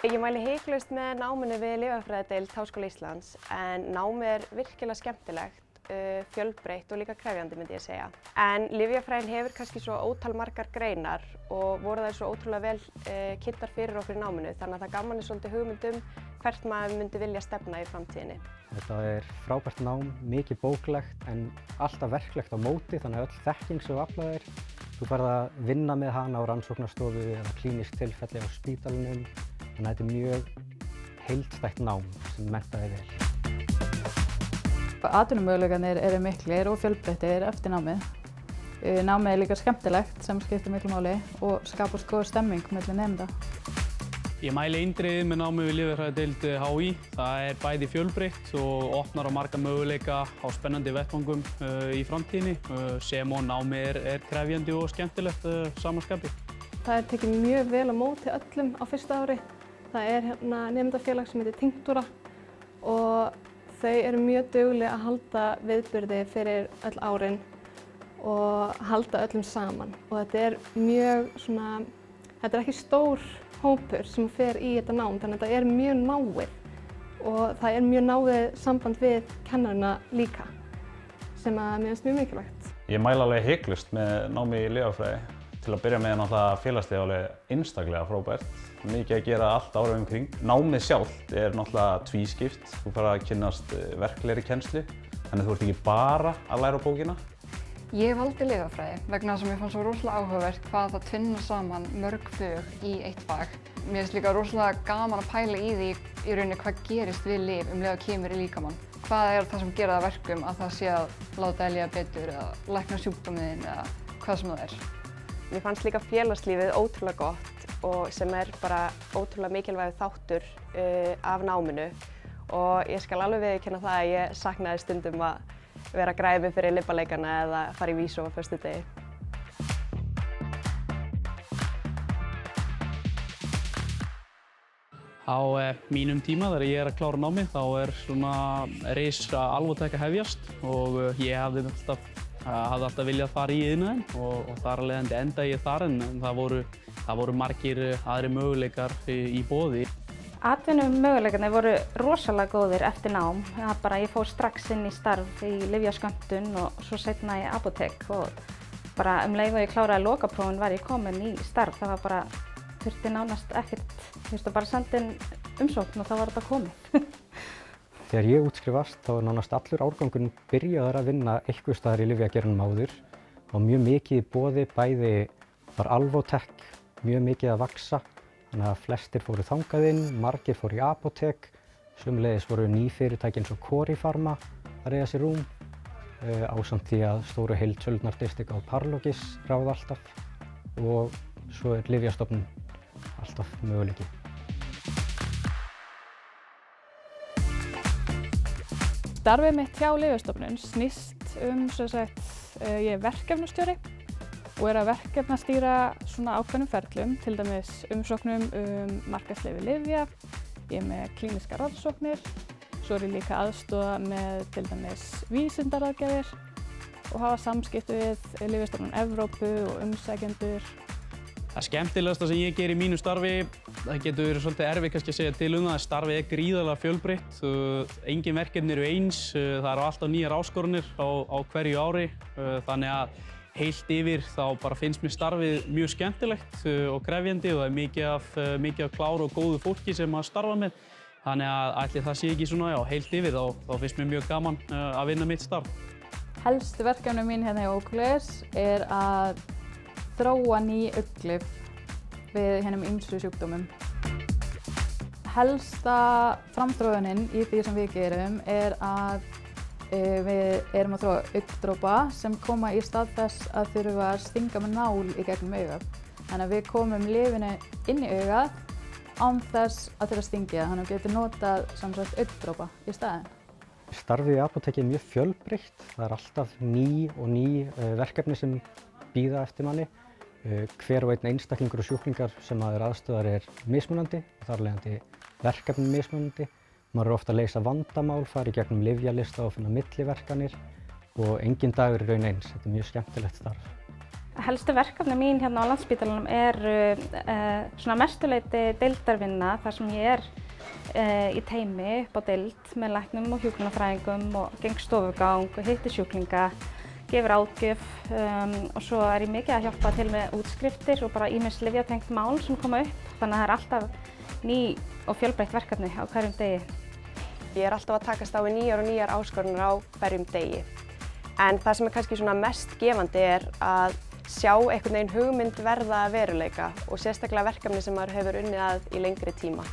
Ég mæli hiklaust með náminu við lyfjafræðideild Háskóla Íslands en námið virkilega skemmtilegt, fjölbreytt og líka krefjandi myndi ég segja. En lyfjafræðin hefur kannski svo ótal margar greinar og voru þær svo ótrúlega vel kynntar fyrir okkur í náminu þannig að það gaf manni svolítið hugmynd hvert maður myndi vilja stefna í framtíðinni. Þetta frábært nám, mikið bóklegt en alltaf verklegt á móti þannig að öll þekking sem þú aflaðir. Þú færð að vinna með hana á rannsóknarstofu eða klínísk tilfelli á spítalanum. Þannig að þetta mjög heildstætt nám sem menntaði vel. Atvinnumöguleikarnir eru miklir og fjölbreyttir eftir námið. Námið líka skemmtilegt sem skiptir miklu máli og skapast góð stemming milli nemenda. Ég mæli eindregið með námi við lyfjafræðideild HÍ. Það bæði fjölbreytt og opnar á marga möguleika á spennandi vettvangum í framtíðinni sem og námi krefjandi og skemmtilegt sama skapi. Það tekið mjög vel á móti öllum á fyrsta ári. Það nemendafélag sem heitir Tengdúra og þau eru mjög dugleg að halda viðburði fyrir öll árin og halda öllum saman. Og þetta ekki stór hópur sem fer í þetta nám, þannig að þetta mjög náið og það mjög náið samband við kennarana líka sem að mér finnst mjög mikilvægt. Ég mæli alveg hiklaust með námi í lyfjafræði. Til að byrja með náttúrulega félagslega alveg einstaklega frábært. Mikið að gera allt árið umkring. Námið sjálft náttúrulega tvískipt. Þú fara að kynnast verklegri kennslu, þannig þú ert ekki bara að læra á bókina. Ég valdi lyfjafræði vegna þess að mér fannst svo rosalega áhugavert hvað það tvinna saman mörg fög í eitt fag. Mér finnst líka rosalega gaman að pæla í því í rauninni hvað gerist við lyf leið og kemur í líkamann. Hvað það sem gera það verkum að það sé að láta þér líða betur eða lækna sjúkdóminn eða hvað sem það Mér fannst líka félagslífið ótrúlega gott og sem bara ótrúlega mikilvægur þáttur af náminu og ég skal alveg viðurkenna það að ég saknaði stundum að vera að græða mig fyrir lyfjaleikana eða fara í vísó á föstudegi. Á mínum tíma þegar ég að klára námið þá svona risa alvotæk að hefjast og ég hafði alltaf viljað fara í iðnaðinn og þar af leiðandi endaði ég þar en það voru margir aðrir möguleikar í boði. Atvinnumöguleikarnir voru rosalega góðir eftir nám. Ég fór strax inn í starf í lyfjaskömmtun og svo seinna í apótek og leið og ég kláraði lokaprófin var ég komin í starf. Það þurfti nánast ekkert, bara senda inn umsókn og þá var þetta komið. Þegar ég útskrifast þá nánast allur árgangurinn byrjaður að vinna eitthvað staðar í lyfjageiranum áður og mjög mikið í boði, bæði var alvotek mjög mikið að vaxa þannig að flestir fóru þangað inn, margir fóru í apótek, sömuleiðis voru ný fyrirtæki eins og Koriffarma að reiða sér rúm ásamt því að stóru heildsölunardistika og Parlogis ráða alltaf og svo lyfjastofnun alltaf möguleiki. Starfið mitt hjá Lyfjastofnun snýst ég verkefnastjóri og að verkefnastýra ákveðnum ferlum, til dæmis umsóknum markaðsleyfi lyfja, ég með klínískar rannsóknir, svo ég líka aðstoða með til dæmis vísindaraðgerðir og hafa samskipti við Lyfjastofnun Evrópu og umsækjendur. Það skemmtilegasta sem ég ger í mínu starfi, það getur verið svolítið erfitt kannski að segja til það, starfið gríðarlega fjölbreytt. Engin verkefni eru eins, það eru alltaf nýjar áskoranir á hverju ári. Þannig að heilt yfir þá finnst mér starfið mjög skemmtilegt og krefjandi og það mikið af kláru og góðu fólki sem að starfa með. Þannig að ætli það sé ekki heilt yfir þá finnst mér mjög gaman að vinna mitt starf. Helstu verkefni mín hérna í Ókulis að þróa ný augnlyf við hinum ýmsu sjúkdómum. Helsta framþróunin í því sem við gerum að við erum að þróa augndropa sem koma í stað þess að þurfa að stinga með nál í gegnum augað. Þannig að við komum lyfinu inn í augað án þess að þurfa að stingja, þannig að við getum notað augndropa í staðinn. Starfið í apóteki mjög fjölbreytt. Það alltaf ný verkefni sem bíða eftir manni. Hver og einn einstaklingur og sjúklingar sem maður aðstoðar mismunandi og þar af leiðandi verkefni mismunandi. Maður ofta að leysa vandamál, fara í gegnum lyfjalista og finna milliverkanir og enginn dagur í raun eins. Þetta mjög skemmtilegt starf. Helstu verkefni mín hérna á Landspítalanum eru svona mestuleyti deildarvinna þar sem ég er í teymi upp á deild með læknum og hjúkrunarfræðingum og geng stofugang og hitti sjúklinga, gefur ráðgjöf og svo er ég mikið að hjálpa til með útskriftir og bara ýmis lyfjatengt mál sem koma upp. Þannig að það er alltaf ný og fjölbreytt verkefni á hverjum degi. Ég er alltaf að takast á við nýjar og nýjar áskoranir á hverjum degi. En það sem er kannski svona mest gefandi er að sjá einhvern veginn hugmynd verða að veruleika og sérstaklega verkefni sem maður hefur unnið að í lengri tíma.